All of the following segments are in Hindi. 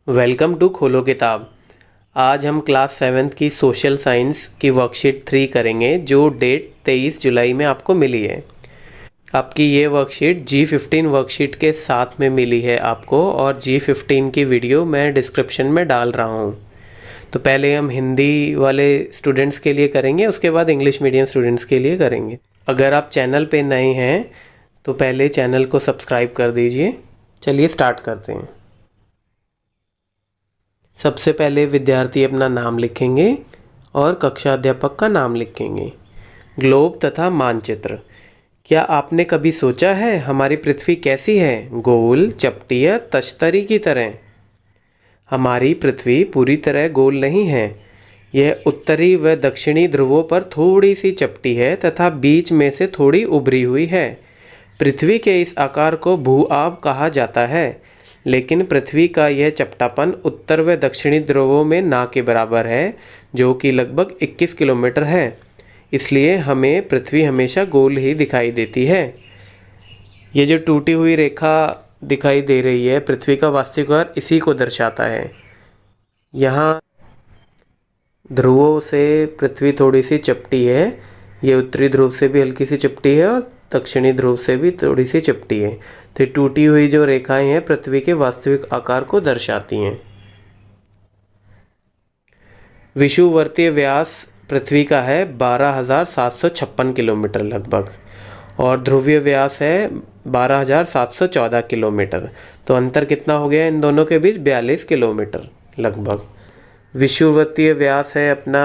वेलकम टू खोलो किताब। आज हम क्लास 7th की सोशल साइंस की वर्कशीट 3 करेंगे जो डेट 23 जुलाई में आपको मिली है। आपकी ये वर्कशीट G15 वर्कशीट के साथ में मिली है आपको, और G15 की वीडियो मैं डिस्क्रिप्शन में डाल रहा हूँ। तो पहले हम हिंदी वाले स्टूडेंट्स के लिए करेंगे, उसके बाद इंग्लिश मीडियम स्टूडेंट्स के लिए करेंगे। अगर आप चैनल पे नए हैं तो पहले चैनल को सब्सक्राइब कर दीजिए। चलिए स्टार्ट करते हैं। सबसे पहले विद्यार्थी अपना नाम लिखेंगे और कक्षा अध्यापक का नाम लिखेंगे। ग्लोब तथा मानचित्र। क्या आपने कभी सोचा है हमारी पृथ्वी कैसी है? गोल, चपटी या तश्तरी की तरह? हमारी पृथ्वी पूरी तरह गोल नहीं है। यह उत्तरी व दक्षिणी ध्रुवों पर थोड़ी सी चपटी है तथा बीच में से थोड़ी उभरी हुई है। पृथ्वी के इस आकार को भू-आब कहा जाता है, लेकिन पृथ्वी का यह चपटापन उत्तर व दक्षिणी ध्रुवों में ना के बराबर है, जो कि लगभग 21 किलोमीटर है। इसलिए हमें पृथ्वी हमेशा गोल ही दिखाई देती है। ये जो टूटी हुई रेखा दिखाई दे रही है, पृथ्वी का वास्तविक आकार इसी को दर्शाता है। यहाँ ध्रुवों से पृथ्वी थोड़ी सी चपटी है। ये उत्तरी ध्रुव से भी हल्की सी चपटी है और दक्षिणी ध्रुव से भी थोड़ी सी चपटी है। तो टूटी हुई जो रेखाएं हैं पृथ्वी के वास्तविक आकार को दर्शाती हैं। विषुववर्तीय व्यास पृथ्वी का है 12,756 किलोमीटर लगभग, और ध्रुवीय व्यास है 12,714 किलोमीटर। तो अंतर कितना हो गया इन दोनों के बीच? 42 किलोमीटर लगभग। विषुववर्तीय व्यास है अपना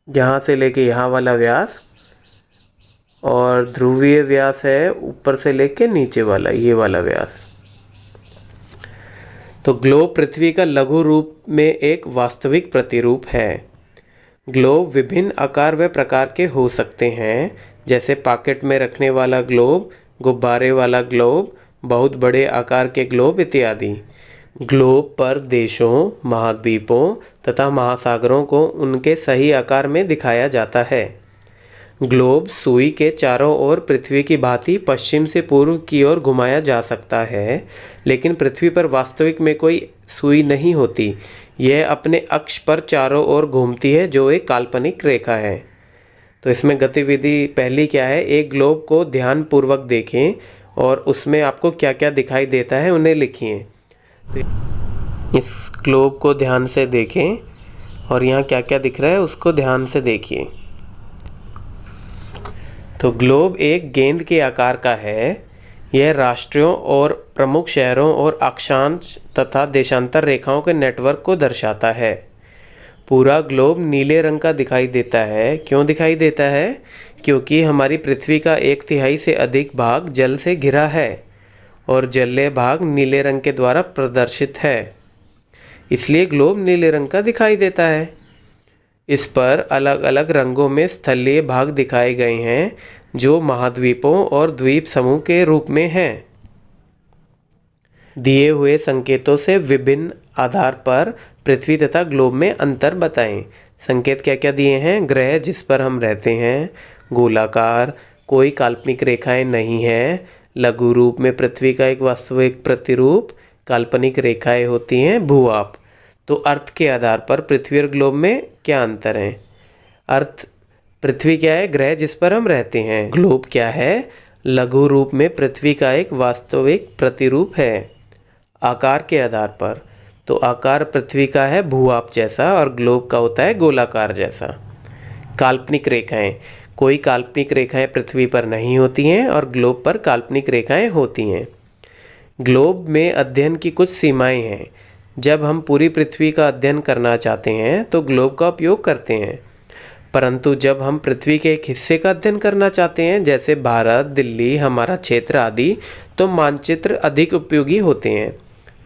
यहाँ से लेके यहाँ वाला व्यास, और ध्रुवीय व्यास है ऊपर से लेके नीचे वाला, ये वाला व्यास। तो ग्लोब पृथ्वी का लघु रूप में एक वास्तविक प्रतिरूप है। ग्लोब विभिन्न आकार व प्रकार के हो सकते हैं, जैसे पॉकेट में रखने वाला ग्लोब, गुब्बारे वाला ग्लोब, बहुत बड़े आकार के ग्लोब इत्यादि। ग्लोब पर देशों, महाद्वीपों तथा महासागरों को उनके सही आकार में दिखाया जाता है। ग्लोब सुई के चारों ओर पृथ्वी की भांति पश्चिम से पूर्व की ओर घुमाया जा सकता है, लेकिन पृथ्वी पर वास्तविक में कोई सुई नहीं होती। यह अपने अक्ष पर चारों ओर घूमती है, जो एक काल्पनिक रेखा है। तो इसमें गतिविधि पहली क्या है? एक ग्लोब को ध्यानपूर्वक देखें और उसमें आपको क्या क्या दिखाई देता है उन्हें लिखिए। तो इस ग्लोब को ध्यान से देखें और यहाँ क्या क्या दिख रहा है उसको ध्यान से देखिए। तो ग्लोब एक गेंद के आकार का है। यह राष्ट्रों और प्रमुख शहरों और अक्षांश तथा देशांतर रेखाओं के नेटवर्क को दर्शाता है। पूरा ग्लोब नीले रंग का दिखाई देता है। क्यों दिखाई देता है? क्योंकि हमारी पृथ्वी का 1/3 से अधिक भाग जल से घिरा है और जलीय भाग नीले रंग के द्वारा प्रदर्शित है, इसलिए ग्लोब नीले रंग का दिखाई देता है। इस पर अलग अलग रंगों में स्थलीय भाग दिखाए गए हैं, जो महाद्वीपों और द्वीप समूह के रूप में हैं। दिए हुए संकेतों से विभिन्न आधार पर पृथ्वी तथा ग्लोब में अंतर बताएं। संकेत क्या क्या दिए हैं? ग्रह जिस पर हम रहते हैं गोलाकार, कोई काल्पनिक रेखाएं नहीं है। लघु रूप में पृथ्वी का एक वास्तविक प्रतिरूप, काल्पनिक रेखाएं होती हैं भू-आप। तो अर्थ के आधार पर पृथ्वी और ग्लोब में क्या अंतर है? अर्थ पृथ्वी क्या है? ग्रह जिस पर हम रहते हैं। ग्लोब क्या है? लघु रूप में पृथ्वी का एक वास्तविक प्रतिरूप है। आकार के आधार पर तो आकार पृथ्वी का है भू-आप जैसा और ग्लोब का होता है गोलाकार जैसा। काल्पनिक रेखाएं, कोई काल्पनिक रेखाएं पृथ्वी पर नहीं होती हैं और ग्लोब पर काल्पनिक रेखाएं होती हैं। ग्लोब में अध्ययन की कुछ सीमाएं हैं। जब हम पूरी पृथ्वी का अध्ययन करना चाहते हैं तो ग्लोब का उपयोग करते हैं, परंतु जब हम पृथ्वी के एक हिस्से का अध्ययन करना चाहते हैं, जैसे भारत, दिल्ली, हमारा क्षेत्र आदि, तो मानचित्र अधिक उपयोगी होते हैं।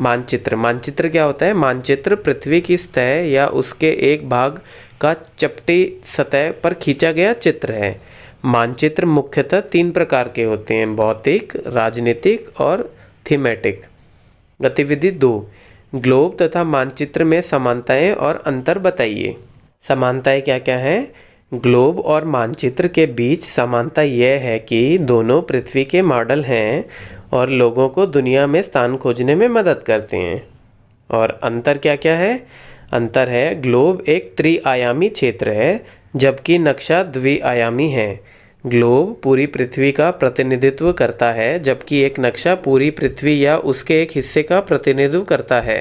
मानचित्र क्या होता है? मानचित्र पृथ्वी की सतह या उसके एक भाग का चपटी सतह पर खींचा गया चित्र है। मानचित्र मुख्यतः 3 प्रकार के होते हैं: भौतिक, राजनीतिक और थीमेटिक। गतिविधि 2, ग्लोब तथा मानचित्र में समानताएं और अंतर बताइए। समानताएं क्या क्या हैं? ग्लोब और मानचित्र के बीच समानता यह है कि दोनों पृथ्वी के मॉडल हैं और लोगों को दुनिया में स्थान खोजने में मदद करते हैं। और अंतर क्या क्या है? अंतर है ग्लोब एक त्रिआयामी क्षेत्र है जबकि नक्शा द्विआयामी है। ग्लोब पूरी पृथ्वी का प्रतिनिधित्व करता है जबकि एक नक्शा पूरी पृथ्वी या उसके एक हिस्से का प्रतिनिधित्व करता है।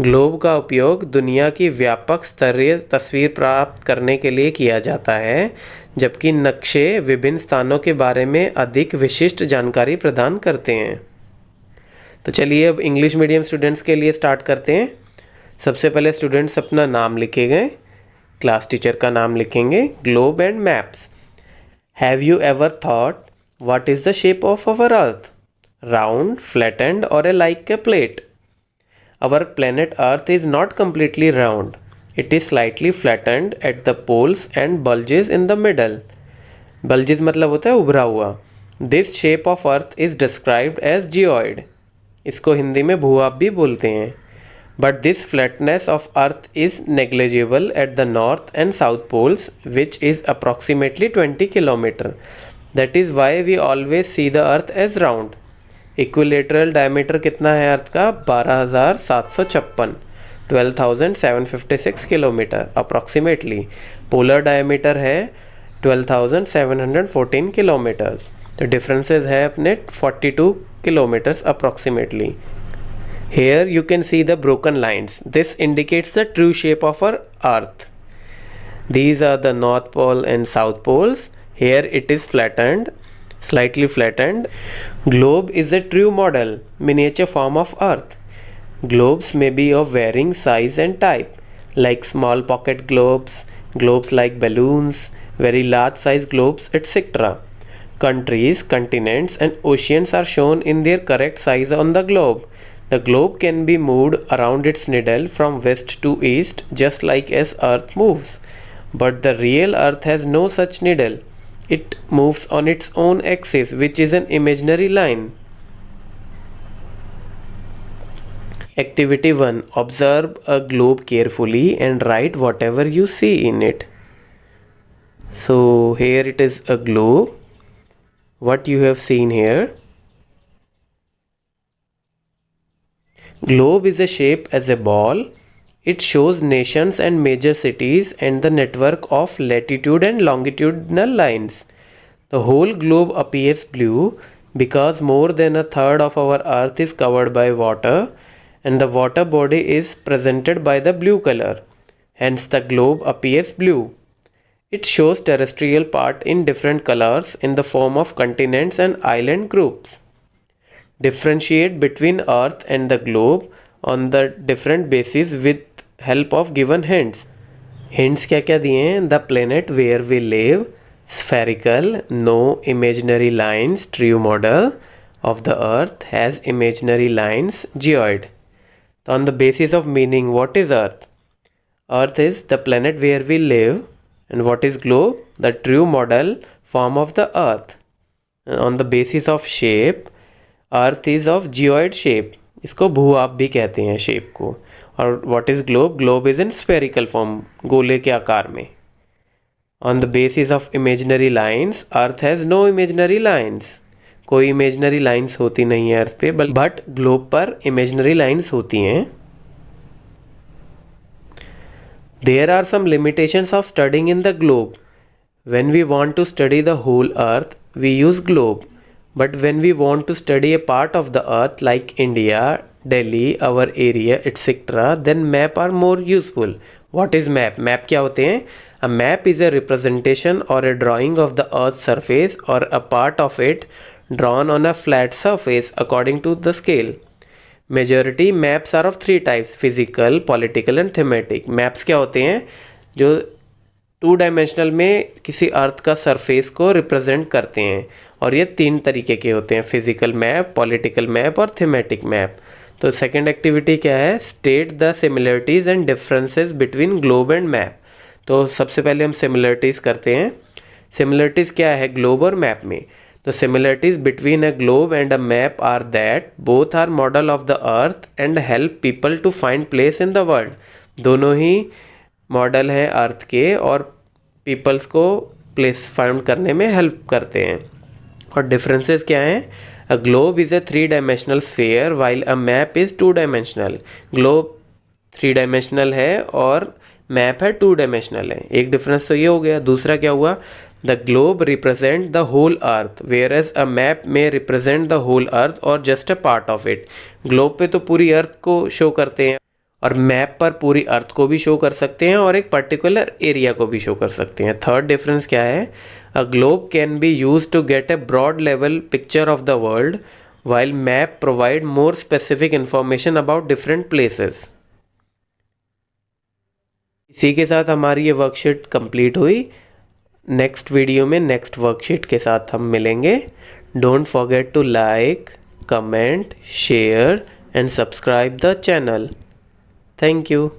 ग्लोब का उपयोग दुनिया की व्यापक स्तरीय तस्वीर प्राप्त करने के लिए किया जाता है जबकि नक्शे विभिन्न स्थानों के बारे में अधिक विशिष्ट जानकारी प्रदान करते हैं। तो चलिए अब इंग्लिश मीडियम स्टूडेंट्स के लिए स्टार्ट करते हैं। सबसे पहले स्टूडेंट्स अपना नाम लिखेंगे, क्लास टीचर का नाम लिखेंगे, globe and maps. Have you ever thought what is the shape of our earth? Round, flattened और like a plate? Our planet Earth is not completely round. It is slightly flattened at the poles and bulges in the middle. Bulges मतलब होता है उभरा हुआ। This shape of Earth is described as geoid. इसको हिंदी में भूआब भी बोलते हैं। But this flatness of Earth is negligible at the north and south poles, which is approximately 20 km. That is why we always see the Earth as round. Equilateral diameter कितना है अर्थ का? 12,756, 12,756 किलोमीटर अप्रॉक्सीमेटली। पोलर डायमीटर है 12,714 किलोमीटर्स। तो डिफरेंसेस है अपने 42 kilometres approximately. Here you can see the broken lines, this indicates the true shape of our earth. These are the north pole and south poles. Here it is flattened, slightly flattened. Globe is a true model, miniature form of Earth. Globes may be of varying size and type, like small pocket globes, globes like balloons, very large size globes, etc. Countries, continents, and oceans are shown in their correct size on the globe. The globe can be moved around its needle from west to east, just like as Earth moves. But the real Earth has no such needle. It moves on its own axis, which is an imaginary line. Activity 1. Observe a globe carefully and write whatever you see in it. So here it is a globe. What you have seen here? Globe is a shape as a ball. It shows nations and major cities and the network of latitude and longitudinal lines. The whole globe appears blue because more than a third of our earth is covered by water and the water body is presented by the blue color. Hence the globe appears blue. It shows terrestrial part in different colors in the form of continents and island groups. Differentiate between earth and the globe on the different bases with help of given hints. Hints क्या क्या दिए हैं? The planet where we live, spherical, no imaginary lines, true model of the earth has imaginary lines, geoid. So on the basis of meaning, what is earth? Earth is the planet where we live, and what is globe? The true model form of the earth. On the basis of shape, earth is of geoid shape. इसको भूआब भी कहते हैं शेप को। और what is globe? Globe is in spherical form, गोले के आकार में। On the basis of imaginary lines, earth has no imaginary lines. कोई इमेजनरी लाइन्स होती नहीं है अर्थ पे, बट ग्लोब पर इमेजनरी लाइन्स होती हैं। There are some limitations of studying in the globe. When we want to study the whole earth we use globe, but when we want to study a part of the earth like India, Delhi, our area, etc., then map are more useful. What is map? Map क्या होते हैं? A map is a representation or a drawing of the earth's surface or a part of it drawn on a flat surface according to the scale. Majority maps are of three types: physical, political and thematic. Maps क्या होते हैं? जो 2 डायमेंशनल में किसी अर्थ का सरफेस को रिप्रेजेंट करते हैं, और ये 3 तरीके के होते हैं: फिजिकल मैप, पॉलिटिकल मैप और थीमेटिक मैप। तो सेकंड एक्टिविटी क्या है? State the similarities and differences between globe and map. तो सबसे पहले हम सिमिलरिटीज़ करते हैं। सिमिलरिटीज़ क्या है ग्लोब और मैप में? तो similarities between a globe and a map are that both are model of the earth and help people to find place in the world. दोनों ही मॉडल हैं अर्थ के और पीपल्स को प्लेस फाइंड करने में हेल्प करते हैं। और डिफरेंसेस क्या हैं? A globe is a three-dimensional sphere while a map is two-dimensional. Globe three dimensional है और मैप है टू डायमेंशनल है. एक डिफरेंस तो ये हो गया. दूसरा क्या हुआ? The globe represent the whole earth whereas a map may represent the whole earth or just a part of it. Globe पे तो पूरी अर्थ को शो करते हैं और मैप पर पूरी अर्थ को भी शो कर सकते हैं और एक पर्टिकुलर एरिया को भी शो कर सकते हैं. थर्ड डिफरेंस क्या है? A globe can be use to get a broad level picture of the world while map provide more specific information about different places. इसी के साथ हमारी ये वर्कशीट कंप्लीट हुई. नेक्स्ट वीडियो में नेक्स्ट वर्कशीट के साथ हम मिलेंगे. Don't forget to like, comment, share and subscribe the channel. Thank you.